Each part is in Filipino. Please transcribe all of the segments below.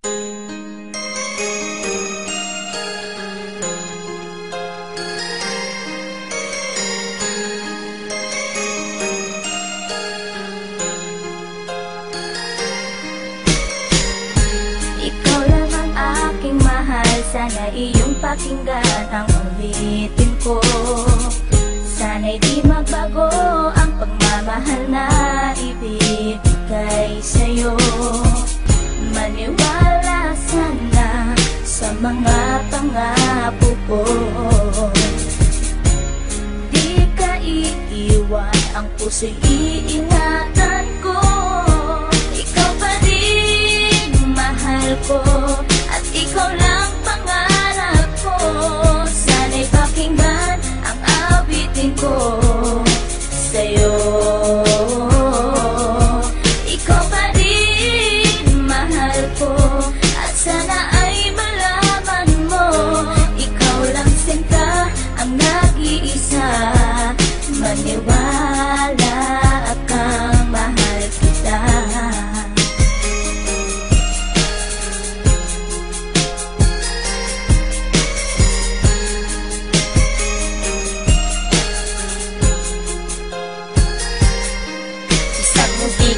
Ikaw lang ang aking mahal, sana iyong pakinggan ang ulitin ko. Sana'y di magbago ang pagmamahal na ibibigay sa'yo. Maniwala sana sa mga pangako ko. Di ka iiwan, ang puso'y iingatan ko. Ikaw pa rin mahal ko, at ikaw lang pangarap ko. Sana'y pakinggan ang awitin ko sa'yo. Ikaw pa rin mahal ko, at sana ay malaman mo, ikaw lang sinta ang nag-iisa. Maniwala kang mahal kita.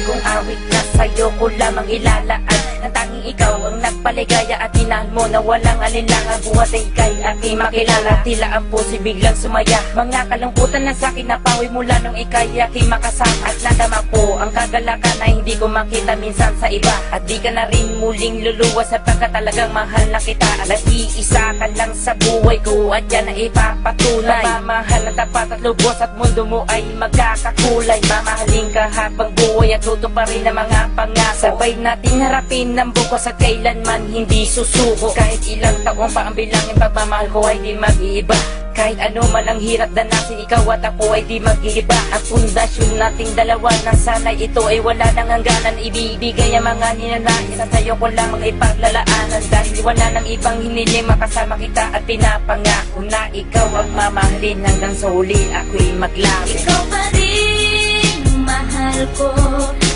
Kung awit na sa'yo ko lamang ilalaan, na tanging ikaw ang nagpaligaya at inahan mo na walang alinlangan. Buhat ay ika'y aking makilala, tila ang puso'y biglang sumaya. Mga kalungkutan na sa'kin napawi mula nung ika'y aking makasama. At nadama ko ang kagalakan na hindi ko makita minsan sa iba. At di ka na rin muling luluwas sapagkat talagang mahal na kita. At iisa ka lang sa buhay ko, at yan na ipapatunay. Mamahal na tapat at lubos at mundo mo ay magkakakulay. Mamahalin ka habang buhay at luto pa rin ang mga pangako. Sabay nating harapin ng bukos at kailanman hindi susuko. Kahit ilang taong pa ang bilangin, pagmamahal ko ay di mag-iiba. Kahit ano man ang hirap danasin, ikaw at ako ay di mag-iiba. Ang pundasyon nating dalawa na sana'y ito ay wala nang hangganan. Ibibigay ang mga ninanais at sa'yo ko lang mga ipaglalaanan. Dahil wala nang ibang hiniling, makasama kita at pinapangako na ikaw ang mamahalin hanggang sa huli ako'y maglapit. Ikaw pa rin mahal ko,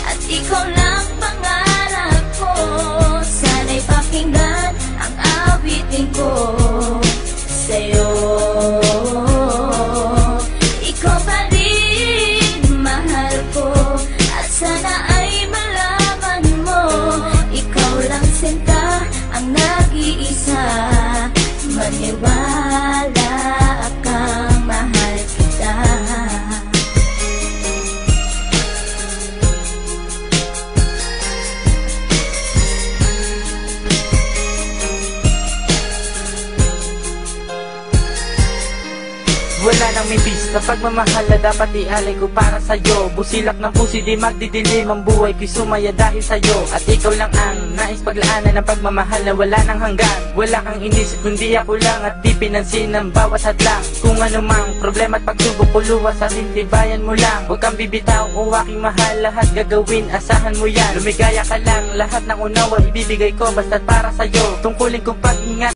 at ikaw lang pangarap ko. Sana'y pakinggan ang awitin ko sa'yo. Ikaw pa rin mahal ko, at sana ay malaman mo, ikaw lang sinta ang nag-iisa. Maniwala kang mahal kita. Wala nang mibis na pagmamahal na dapat ialay ko para sa'yo. Busilak ng puso di magdidilim ang buhay ko'y sumaya dahil sa'yo. At ikaw lang ang nais paglaanan ng pagmamahal na wala nang hanggan. Wala kang inisip kundi ako lang, at di pinansin ang bawat hadlang. Kung ano mang problema at pagsubok ko luwas sa tintibayan mo lang. Huwag kang bibitaw o aking mahal, lahat gagawin asahan mo yan. Lumigaya ka lang, lahat ng unawa ibibigay ko basta't para sa'yo. Tungkulin kong pag-ingat